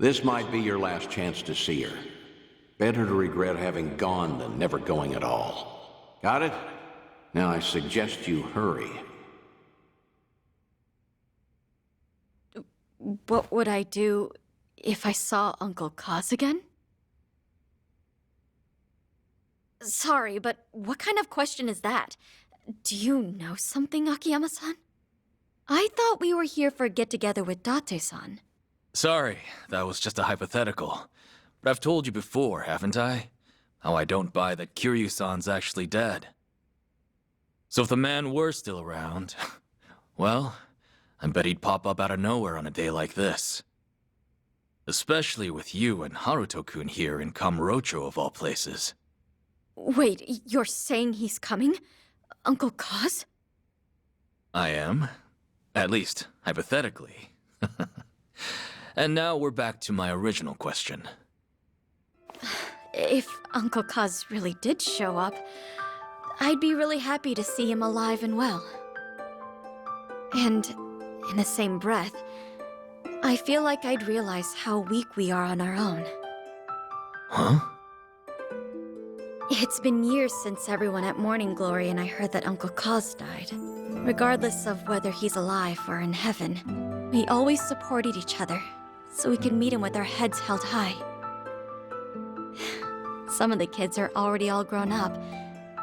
This might be your last chance to see her. Better to regret having gone than never going at all. Got it? Now I suggest you hurry. What would I do if I saw Uncle Kaz again? Sorry, but what kind of question is that? Do you know something, Akiyama-san? I thought we were here for a get-together with Date-san. Sorry, that was just a hypothetical. But I've told you before, haven't I? How I don't buy that Kiryu-san's actually dead. So if the man were still around, well, I bet he'd pop up out of nowhere on a day like this. Especially with you and Haruto-kun here in Kamurocho of all places. Wait, you're saying he's coming? Uncle Kaz? I am. At least, hypothetically. And now we're back to my original question. If Uncle Kaz really did show up, I'd be really happy to see him alive and well. And in the same breath, I feel like I'd realize how weak we are on our own. Huh? It's been years since everyone at Morning Glory and I heard that Uncle Kaz died. Regardless of whether he's alive or in heaven, we always supported each other, so we could meet him with our heads held high. Some of the kids are already all grown up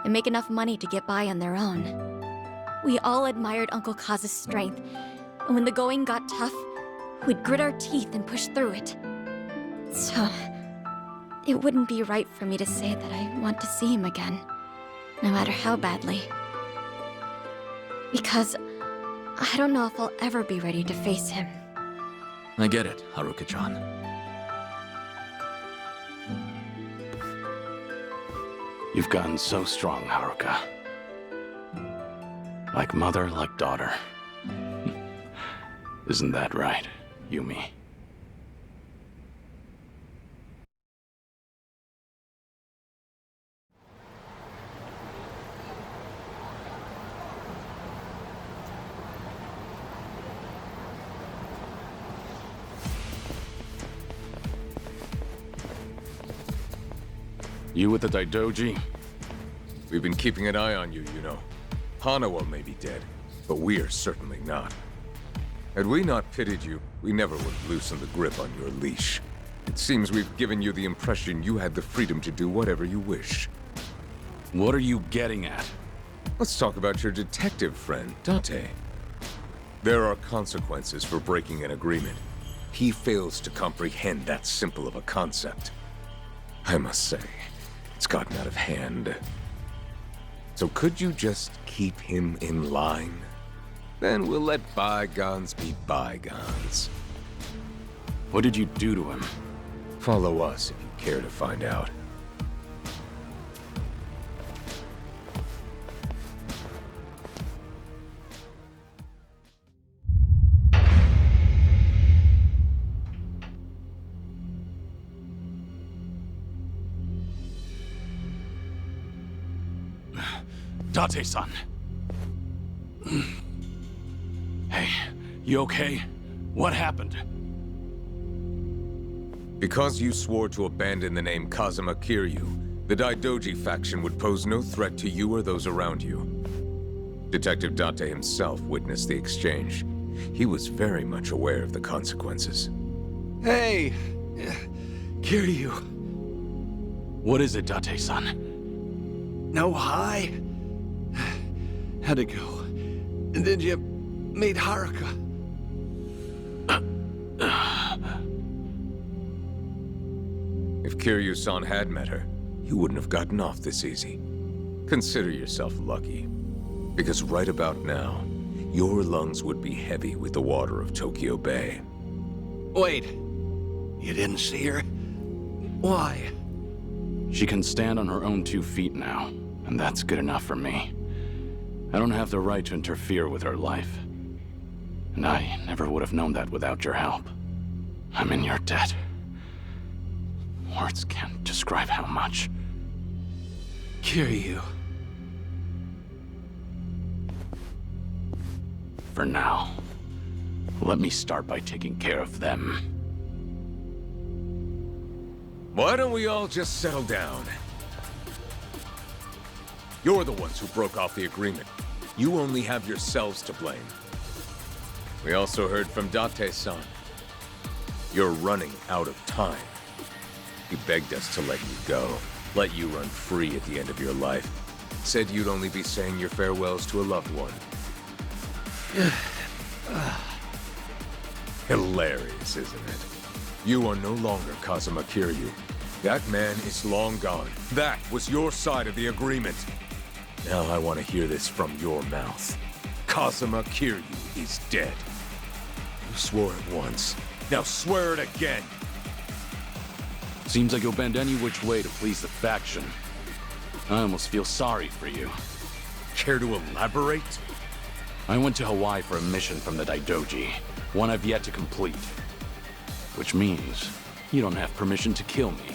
and make enough money to get by on their own. We all admired Uncle Kaz's strength, and when the going got tough, we'd grit our teeth and push through it. So, it wouldn't be right for me to say that I want to see him again, no matter how badly. Because I don't know if I'll ever be ready to face him. I get it, Haruka-chan. You've gotten so strong, Haruka. Like mother, like daughter. Isn't that right, Yumi? You with the Daidoji? We've been keeping an eye on you, you know. Hanawa may be dead, but we are certainly not. Had we not pitied you, we never would have loosened the grip on your leash. It seems we've given you the impression you had the freedom to do whatever you wish. What are you getting at? Let's talk about your detective friend, Date. There are consequences for breaking an agreement. He fails to comprehend that simple of a concept. I must say, it's gotten out of hand. So could you just keep him in line? Then we'll let bygones be bygones. What did you do to him? Follow us if you care to find out. Date-san. Hey, you okay? What happened? Because you swore to abandon the name Kazuma Kiryu, the Daidoji faction would pose no threat to you or those around you. Detective Date himself witnessed the exchange. He was very much aware of the consequences. Hey, Kiryu. What is it, Date-san? No hi? How'd it go? Did you meet Haruka? If Kiryu-san had met her, you wouldn't have gotten off this easy. Consider yourself lucky. Because right about now, your lungs would be heavy with the water of Tokyo Bay. Wait, you didn't see her? Why? She can stand on her own 2 feet now, and that's good enough for me. I don't have the right to interfere with her life. And I never would have known that without your help. I'm in your debt. Words can't describe how much. Kiryu. For now, let me start by taking care of them. Why don't we all just settle down? You're the ones who broke off the agreement. You only have yourselves to blame. We also heard from Date-san. You're running out of time. He begged us to let you go, let you run free at the end of your life. Said you'd only be saying your farewells to a loved one. Hilarious, isn't it? You are no longer Kazuma Kiryu. That man is long gone. That was your side of the agreement. Now I want to hear this from your mouth. Kazuma Kiryu is dead. You swore it once. Now swear it again. Seems like you'll bend any which way to please the faction. I almost feel sorry for you. Care to elaborate? I went to Hawaii for a mission from the Daidoji, one I've yet to complete. Which means you don't have permission to kill me.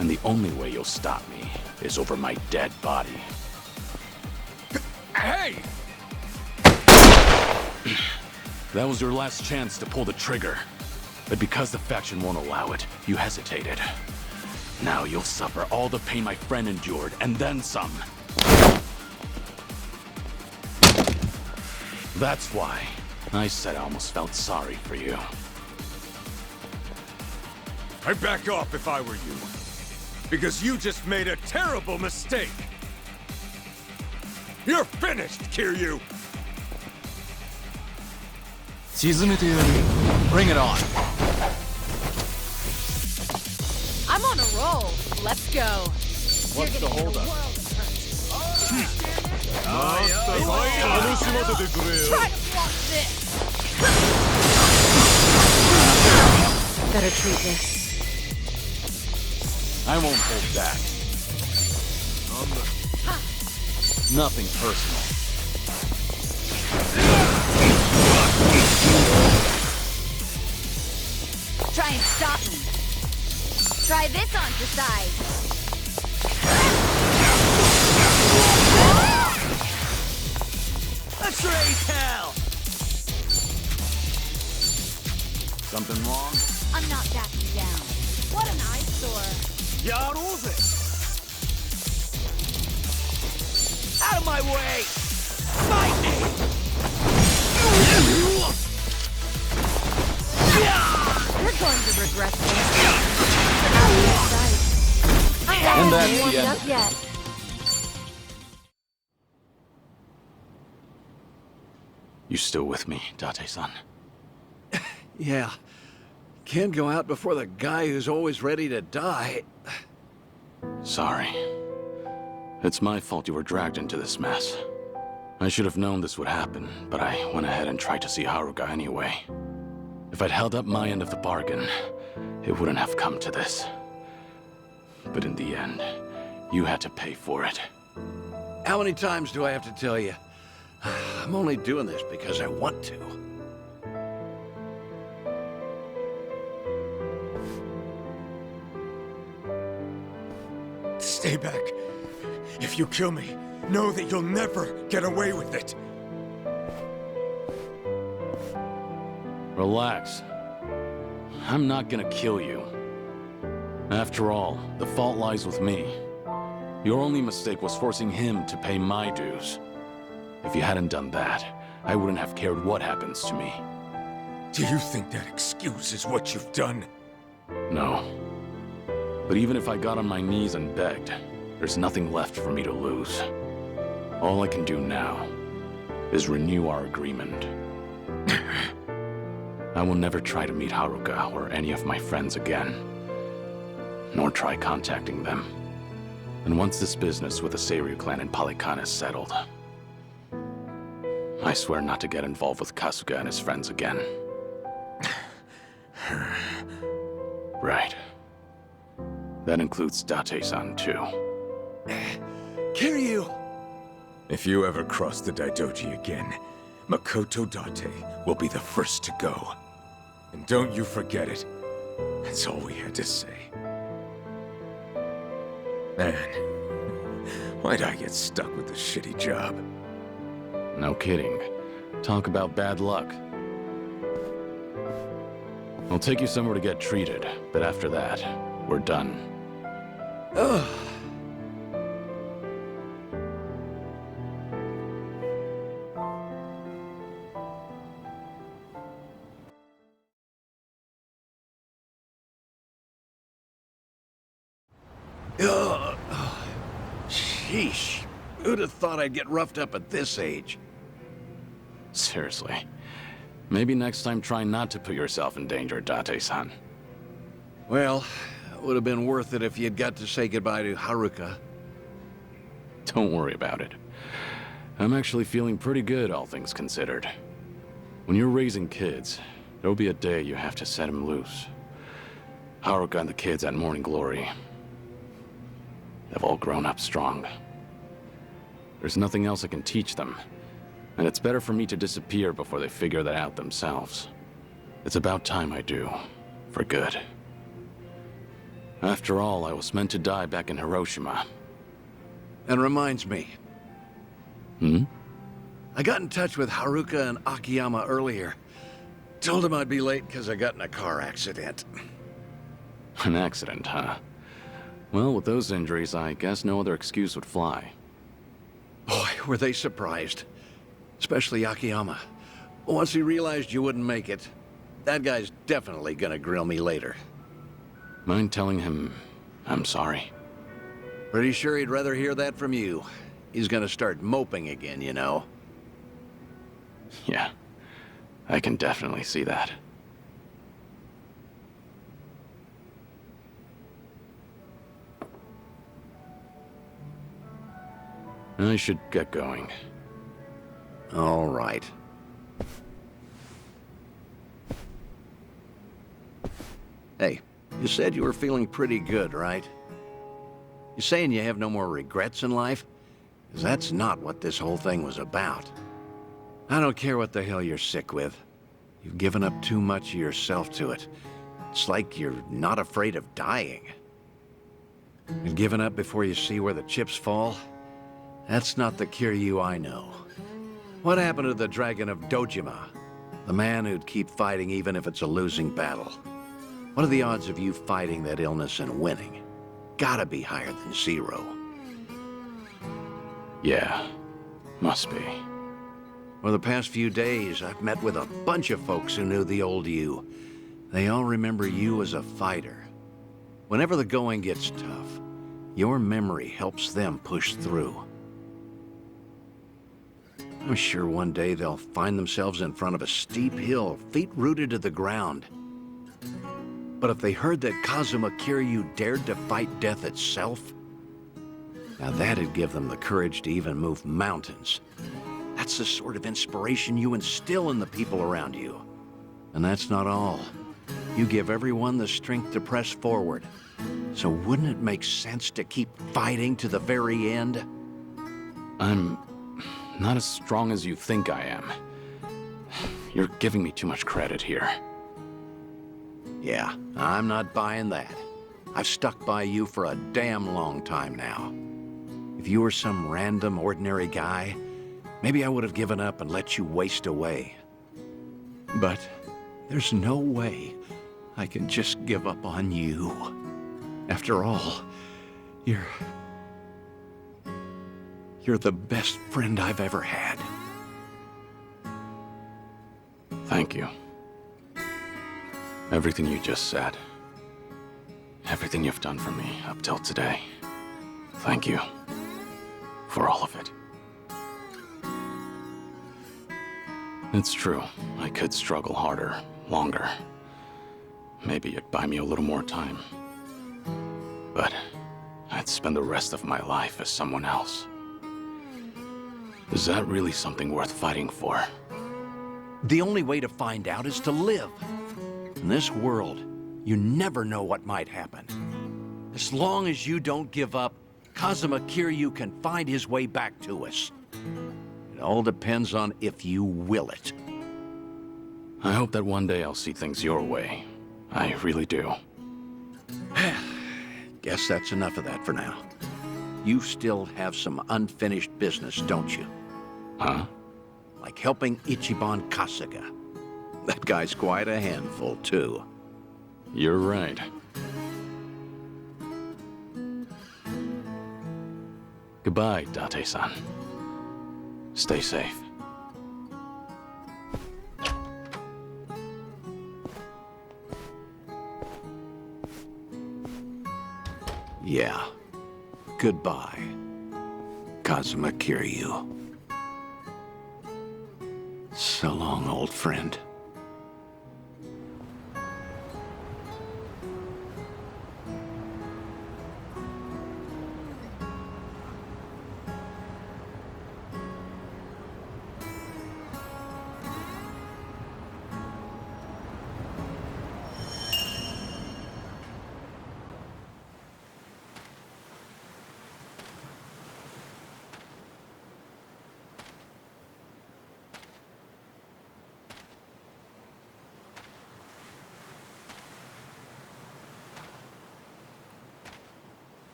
And the only way you'll stop me is over my dead body. Hey! That was your last chance to pull the trigger. But because the faction won't allow it, you hesitated. Now you'll suffer all the pain my friend endured, and then some. That's why I said I almost felt sorry for you. I'd back off if I were you. Because you just made a terrible mistake. You're finished, Kiryu! Bring it on. I'm on a roll. Let's go. What's the holdup? Try to block this. Better treat this. I won't hold back. Nothing personal. Try and stop me. Try this on the side. Let's raise hell! Something wrong? I'm not backing down. What an eyesore. Yaruze! Out of my way! Fight me! You're going to regret this. And that's the Warmed end. up yet. You still with me, Date-san? Yeah. Can't go out before the guy who's always ready to die. Sorry. It's my fault you were dragged into this mess. I should have known this would happen, but I went ahead and tried to see Haruka anyway. If I'd held up my end of the bargain, it wouldn't have come to this. But in the end, you had to pay for it. How many times do I have to tell you? I'm only doing this because I want to. Stay back. If you kill me, know that you'll never get away with it. Relax. I'm not gonna kill you. After all, the fault lies with me. Your only mistake was forcing him to pay my dues. If you hadn't done that, I wouldn't have cared what happens to me. Do you think that excuses what you've done? No. But even if I got on my knees and begged, there's nothing left for me to lose. All I can do now is renew our agreement. I will never try to meet Haruka or any of my friends again, nor try contacting them. And once this business with the Seiryu clan in Palikan is settled, I swear not to get involved with Kasuga and his friends again. Right. That includes Date-san, too. Kiryu! If you ever cross the Daidoji again, Makoto Date will be the first to go. And don't you forget it. That's all we had to say. Man, why'd I get stuck with this shitty job? No kidding. Talk about bad luck. I'll take you somewhere to get treated, but after that, we're done. Ugh. Ugh. Sheesh. Who'd have thought I'd get roughed up at this age? Seriously. Maybe next time try not to put yourself in danger, Date-san. Well, it would have been worth it if you'd got to say goodbye to Haruka. Don't worry about it. I'm actually feeling pretty good, all things considered. When you're raising kids, there'll be a day you have to set them loose. Haruka and the kids at Morning Glory, they've all grown up strong. There's nothing else I can teach them, and it's better for me to disappear before they figure that out themselves. It's about time I do, for good. After all, I was meant to die back in Hiroshima. And reminds me, Hmm? I got in touch with Haruka and Akiyama earlier. Told them I'd be late because I got in a car accident. An accident, huh? Well, with those injuries, I guess no other excuse would fly. Boy, were they surprised. Especially Akiyama. Once he realized you wouldn't make it, that guy's definitely gonna grill me later. Mind telling him I'm sorry? Pretty sure he'd rather hear that from you. He's gonna start moping again, you know. Yeah, I can definitely see that. I should get going. All right. Hey, you said you were feeling pretty good, right? You saying you have no more regrets in life? 'Cause that's not what this whole thing was about. I don't care what the hell you're sick with. You've given up too much of yourself to it. It's like you're not afraid of dying. And giving up before you see where the chips fall? That's not the Kiryu I know. What happened to the Dragon of Dojima? The man who'd keep fighting even if it's a losing battle. What are the odds of you fighting that illness and winning? Gotta be higher than 0. Yeah, must be. For the past few days, I've met with a bunch of folks who knew the old you. They all remember you as a fighter. Whenever the going gets tough, your memory helps them push through. I'm sure one day they'll find themselves in front of a steep hill, feet rooted to the ground. But if they heard that Kazuma Kiryu dared to fight death itself, now that'd give them the courage to even move mountains. That's the sort of inspiration you instill in the people around you. And that's not all. You give everyone the strength to press forward. So wouldn't it make sense to keep fighting to the very end? I'm not as strong as you think I am. You're giving me too much credit here. Yeah, I'm not buying that. I've stuck by you for a damn long time now. If you were some random, ordinary guy, maybe I would have given up and let you waste away. But there's no way I can just give up on you. After all, you're the best friend I've ever had. Thank you. Everything you just said. Everything you've done for me up till today. Thank you. For all of it. It's true. I could struggle harder, longer. Maybe it'd buy me a little more time. But I'd spend the rest of my life as someone else. Is that really something worth fighting for? The only way to find out is to live. In this world, you never know what might happen. As long as you don't give up, Kazuma Kiryu can find his way back to us. It all depends on if you will it. I hope that one day I'll see things your way. I really do. Guess that's enough of that for now. You still have some unfinished business, don't you? Huh? Like helping Ichiban Kasuga. That guy's quite a handful, too. You're right. Goodbye, Date-san. Stay safe. Yeah. Goodbye, Kazuma Kiryu. So long, old friend.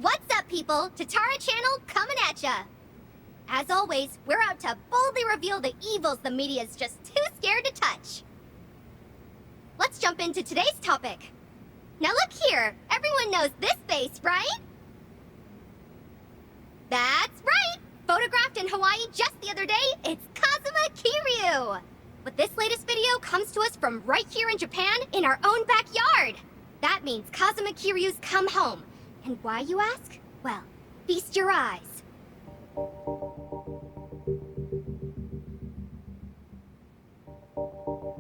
What's up, people? Tatara Channel coming at ya! As always, we're out to boldly reveal the evils the media's just too scared to touch. Let's jump into today's topic. Now look here, everyone knows this face, right? That's right! Photographed in Hawaii just the other day, it's Kazuma Kiryu! But this latest video comes to us from right here in Japan, in our own backyard! That means Kazuma Kiryu's come home. And why, you ask? Well, feast your eyes.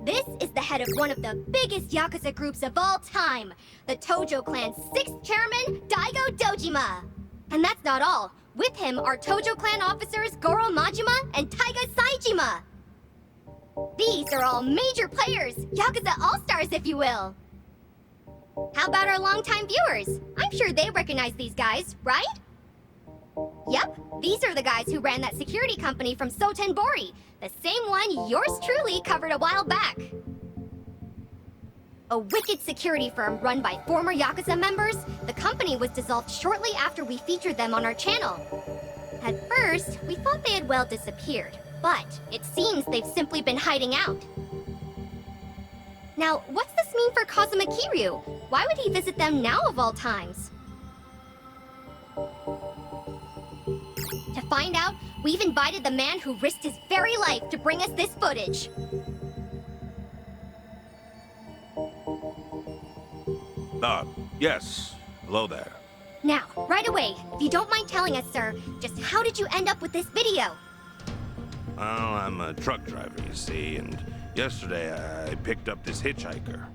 This is the head of one of the biggest Yakuza groups of all time, the Tojo Clan's 6th chairman, Daigo Dojima. And that's not all. With him are Tojo Clan officers Goro Majima and Taiga Saejima. These are all major players, Yakuza all-stars if you will. How about our longtime viewers? I'm sure they recognize these guys, right? Yep, these are the guys who ran that security company from Sotenbori, the same one yours truly covered a while back. A wicked security firm run by former Yakuza members, the company was dissolved shortly after we featured them on our channel. At first, we thought they had well disappeared, but it seems they've simply been hiding out. Now, what's this mean for Kazuma Kiryu? Why would he visit them now of all times? To find out, we've invited the man who risked his very life to bring us this footage. Yes. Hello there. Now, right away, if you don't mind telling us, sir, just how did you end up with this video? Well, I'm a truck driver, you see, and yesterday I picked up this hitchhiker.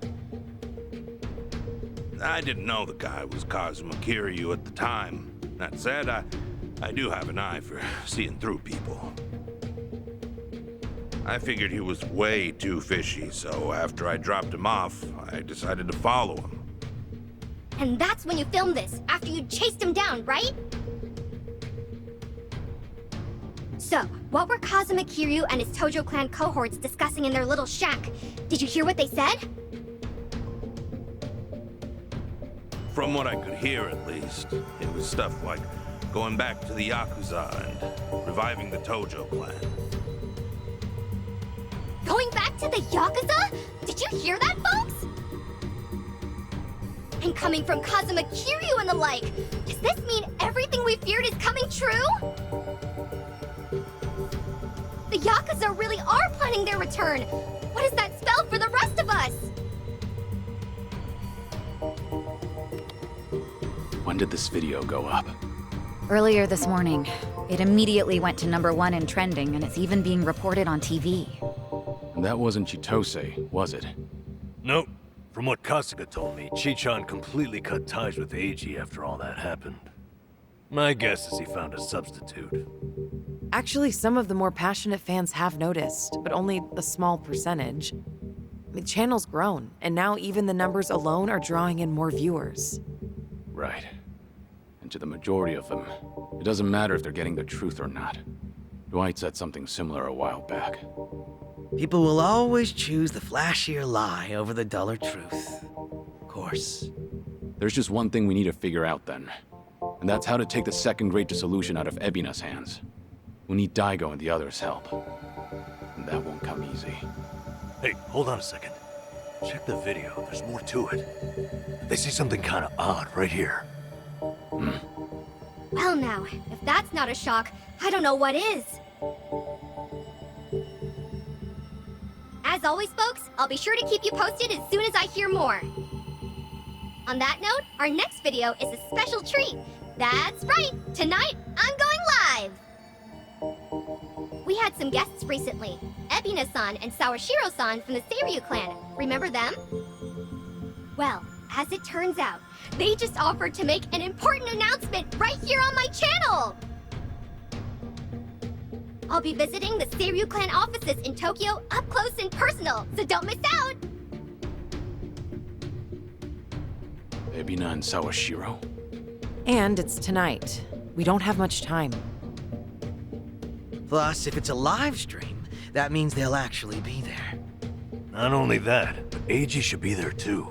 I didn't know the guy was Kazuma Kiryu at the time. That said, I do have an eye for seeing through people. I figured he was way too fishy, so after I dropped him off, I decided to follow him. And that's when you filmed this, after you chased him down, right? So, what were Kazuma Kiryu and his Tojo Clan cohorts discussing in their little shack? Did you hear what they said? From what I could hear, at least, it was stuff like going back to the Yakuza and reviving the Tojo Clan. Going back to the Yakuza? Did you hear that, folks? And coming from Kazuma Kiryu and the like, does this mean everything we feared is coming true? The Yakuza really are planning their return. What does that spell for the rest of us? When did this video go up? Earlier this morning. It immediately went to #1 in trending, and it's even being reported on TV. And that wasn't Chitose, was it? Nope. From what Kasuga told me, Chichan completely cut ties with Eiji after all that happened. My guess is he found a substitute. Actually, some of the more passionate fans have noticed, but only a small percentage. The channel's grown, and now even the numbers alone are drawing in more viewers. Right. And to the majority of them, it doesn't matter if they're getting the truth or not. Dwight said something similar a while back. People will always choose the flashier lie over the duller truth. Of course. There's just one thing we need to figure out then. And that's how to take the second Great Dissolution out of Ebina's hands. We need Daigo and the others' help. and that won't come easy. Hey, hold on a second. Check the video. There's more to it. They say something kind of odd right here. Well now, if that's not a shock, I don't know what is. As always, folks, I'll be sure to keep you posted as soon as I hear more. On that note, our next video is a special treat. That's right, tonight I'm going live! We had some guests recently, Ebina-san and Sawashiro-san from the Seiryu clan. Remember them? Well, as it turns out, they just offered to make an important announcement right here on my channel! I'll be visiting the Seiryu clan offices in Tokyo up close and personal, so don't miss out! Ebina and Sawashiro? And it's tonight. We don't have much time. Plus, if it's a live stream, that means they'll actually be there. Not only that, but Eiji should be there too.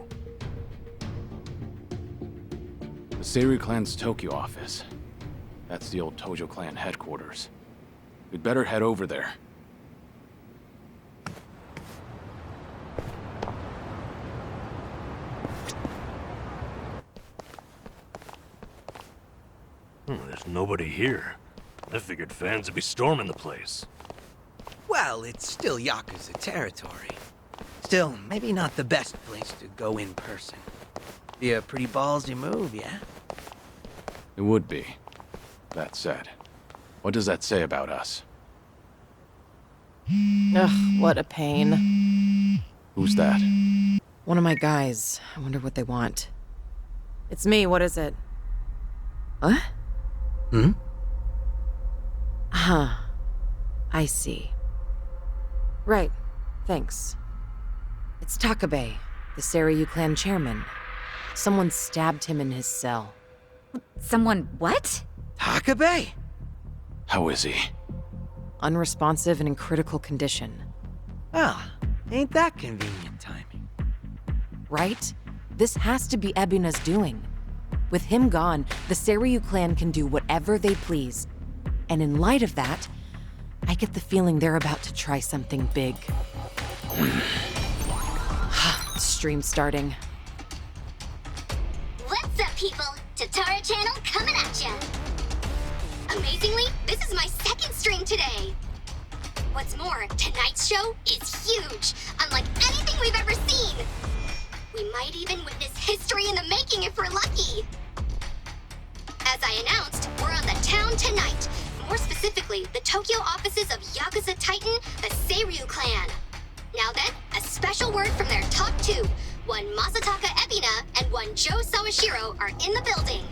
The Seiryu clan's Tokyo office. That's the old Tojo clan headquarters. We'd better head over there. There's nobody here. I figured fans would be storming the place. Well, it's still Yakuza territory. Still, maybe not the best place to go in person. Be a pretty ballsy move, yeah? It would be. That said, what does that say about us? Ugh, what a pain. Who's that? One of my guys. I wonder what they want. It's me, what is it? What? Huh. I see. Right. Thanks. It's Takabe, the Seiryu clan chairman. Someone stabbed him in his cell. Someone what? Takabe? How is he? Unresponsive and in critical condition. Ah, ain't that convenient timing. Right? This has to be Ebina's doing. With him gone, the Seiryu clan can do whatever they please. And in light of that, I get the feeling they're about to try something big. Stream starting. What's up, people? Tatara Channel coming at ya! Amazingly, this is my second stream today! What's more, tonight's show is huge, unlike anything we've ever seen! We might even witness history in the making if we're lucky! As I announced, we're on the town tonight. More specifically, the Tokyo offices of Yakuza Titan, the Seiryu clan. Now then, a special word from their top two. One Masataka Ebina and one Joe Sawashiro are in the building.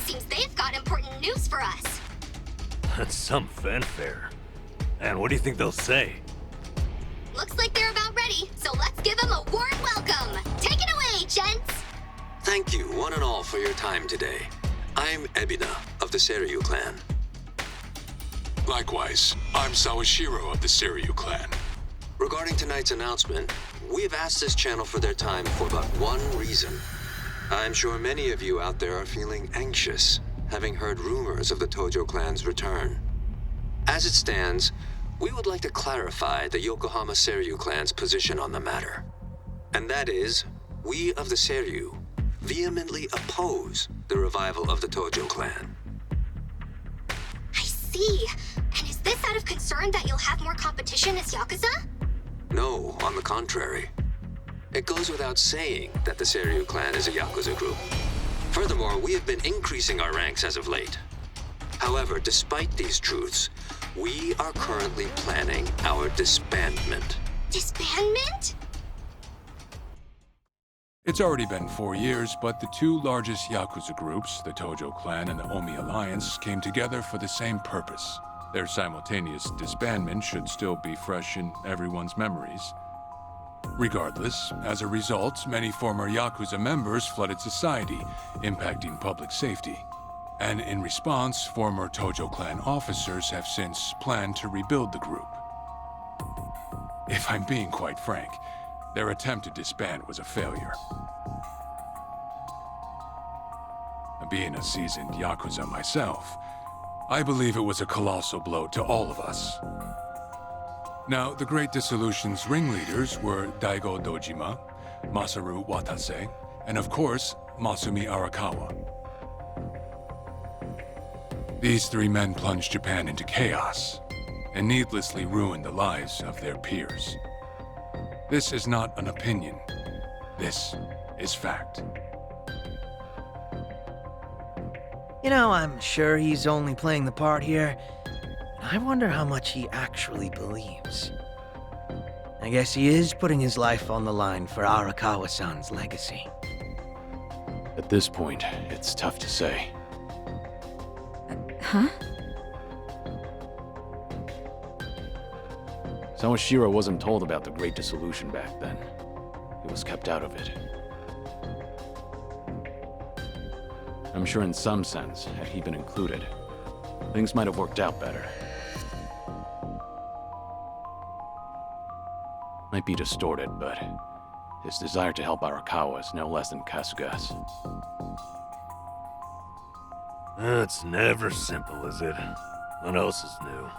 Seems they've got important news for us. That's some fanfare. And what do you think they'll say? Looks like they're about ready, so let's give them a warm welcome. Take it away, gents! Thank you, one and all, for your time today. I'm Ebina of the Seiryu clan. Likewise, I'm Sawashiro of the Seiryu clan. Regarding tonight's announcement, we've asked this channel for their time for but one reason. I'm sure many of you out there are feeling anxious, having heard rumors of the Tojo clan's return. As it stands, we would like to clarify the Yokohama Seiryu clan's position on the matter. And that is, we of the Seiryu vehemently oppose the revival of the Tojo clan. I see. And is this out of concern that you'll have more competition as Yakuza? No, on the contrary. It goes without saying that the Seiryu clan is a Yakuza group. Furthermore, we have been increasing our ranks as of late. However, despite these truths, we are currently planning our disbandment. Disbandment? It's already been 4 years, but the two largest Yakuza groups, the Tojo clan and the Omi Alliance, came together for the same purpose. Their simultaneous disbandment should still be fresh in everyone's memories. Regardless, as a result, many former Yakuza members flooded society, impacting public safety. And in response, former Tojo clan officers have since planned to rebuild the group. If I'm being quite frank, their attempt to disband was a failure. Being a seasoned Yakuza myself, I believe it was a colossal blow to all of us. Now, the Great Dissolution's ringleaders were Daigo Dojima, Masaru Watase, and of course, Masumi Arakawa. These three men plunged Japan into chaos and needlessly ruined the lives of their peers. This is not an opinion. This is fact. You know, I'm sure he's only playing the part here. I wonder how much he actually believes. I guess he is putting his life on the line for Arakawa-san's legacy. At this point, it's tough to say. Huh? Sawashiro wasn't told about the Great Dissolution back then. He was kept out of it. I'm sure in some sense, had he been included, things might have worked out better. Might be distorted, but his desire to help Arakawa is no less than Kasuga's. It's never simple, is it? What else is new?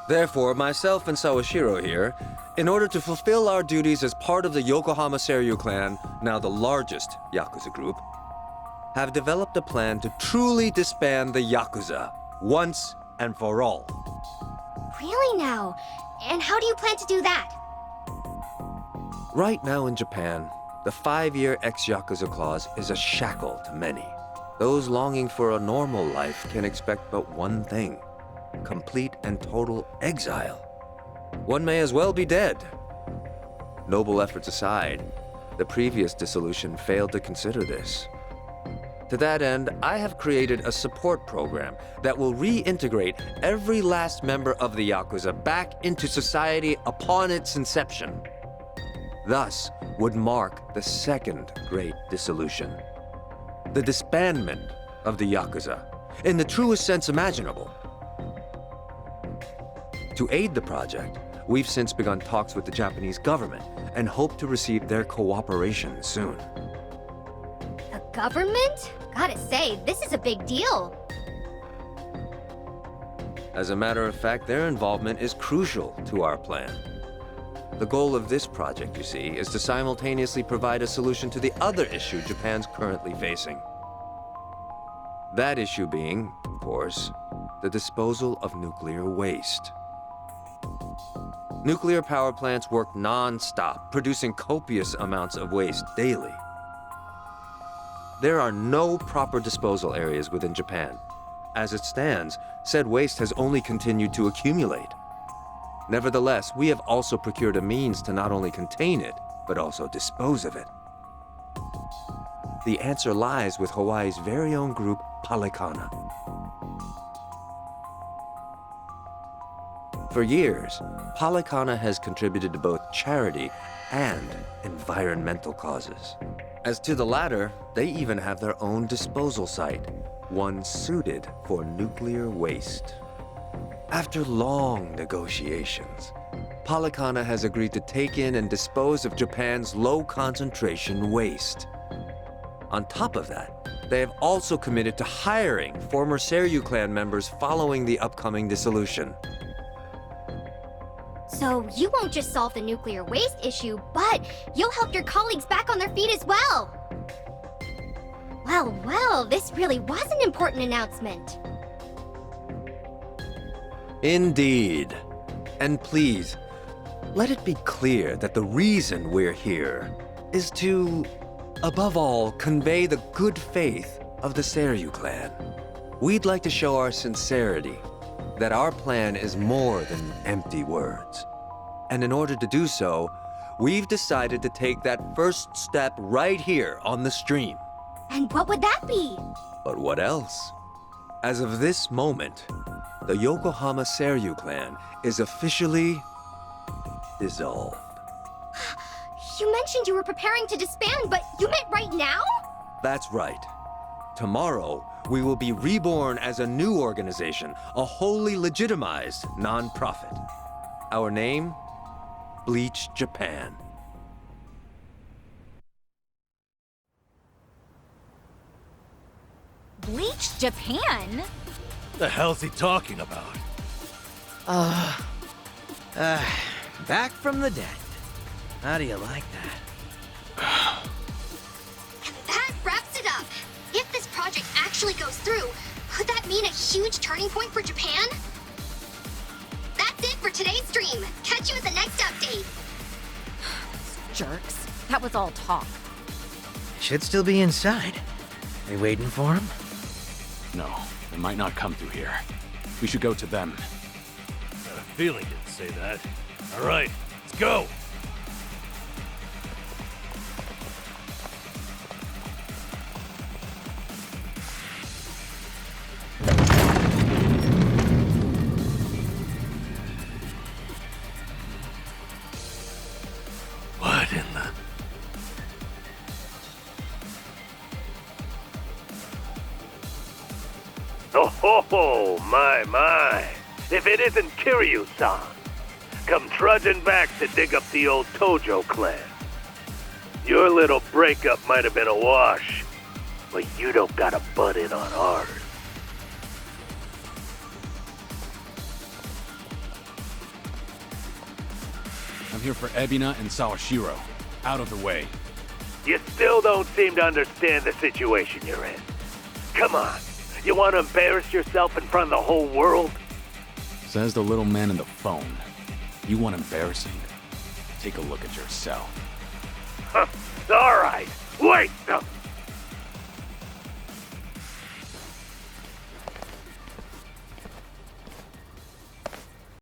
Therefore, myself and Sawashiro here, in order to fulfill our duties as part of the Yokohama Seiryu clan, now the largest Yakuza group, have developed a plan to truly disband the Yakuza, once and for all. Really now? And how do you plan to do that? Right now in Japan, the 5-year ex-Yakuza clause is a shackle to many. Those longing for a normal life can expect but one thing: complete and total exile. One may as well be dead. Noble efforts aside, the previous dissolution failed to consider this. To that end, I have created a support program that will reintegrate every last member of the Yakuza back into society upon its inception. Thus would mark the second great dissolution. The disbandment of the Yakuza, in the truest sense imaginable. To aid the project, we've since begun talks with the Japanese government and hope to receive their cooperation soon. The government? Gotta say, this is a big deal. As a matter of fact, their involvement is crucial to our plan. The goal of this project, you see, is to simultaneously provide a solution to the other issue Japan's currently facing. That issue being, of course, the disposal of nuclear waste. Nuclear power plants work non-stop, producing copious amounts of waste daily. There are no proper disposal areas within Japan. As it stands, said waste has only continued to accumulate. Nevertheless, we have also procured a means to not only contain it, but also dispose of it. The answer lies with Hawaii's very own group, Palekana. For years, Palekana has contributed to both charity and environmental causes. As to the latter, they even have their own disposal site, one suited for nuclear waste. After long negotiations, Palekana has agreed to take in and dispose of Japan's low-concentration waste. On top of that, they have also committed to hiring former Seiryu clan members following the upcoming dissolution. So you won't just solve the nuclear waste issue, but you'll help your colleagues back on their feet as well. Well, this really was an important announcement. Indeed. And please, let it be clear that the reason we're here is to, above all, convey the good faith of the Seiryu clan. We'd like to show our sincerity, that our plan is more than empty words. And in order to do so, we've decided to take that first step right here on the stream. And what would that be? But what else? As of this moment, the Yokohama Seiryu clan is officially dissolved. You mentioned you were preparing to disband, but you meant right now? That's right. Tomorrow, we will be reborn as a new organization, a wholly legitimized non-profit. Our name? Bleach Japan. Bleach Japan? The hell's he talking about? Back from the dead. How do you like that? And that wraps it up. If this project actually goes through, could that mean a huge turning point for Japan? That's it for today's stream. Catch you at the next update. Jerks. That was all talk. Should still be inside. Are you waiting for him? No, they might not come through here. We should go to them. Got a feeling you'd say that. All right, let's go. What in the... Oh, my. If it isn't Kiryu-san, come trudging back to dig up the old Tojo clan. Your little breakup might have been a wash, but you don't gotta butt in on ours. I'm here for Ebina and Sawashiro. Out of the way. You still don't seem to understand the situation you're in. Come on, you want to embarrass yourself in front of the whole world? Says the little man in the phone. You want embarrassing? Take a look at yourself. All right, wait.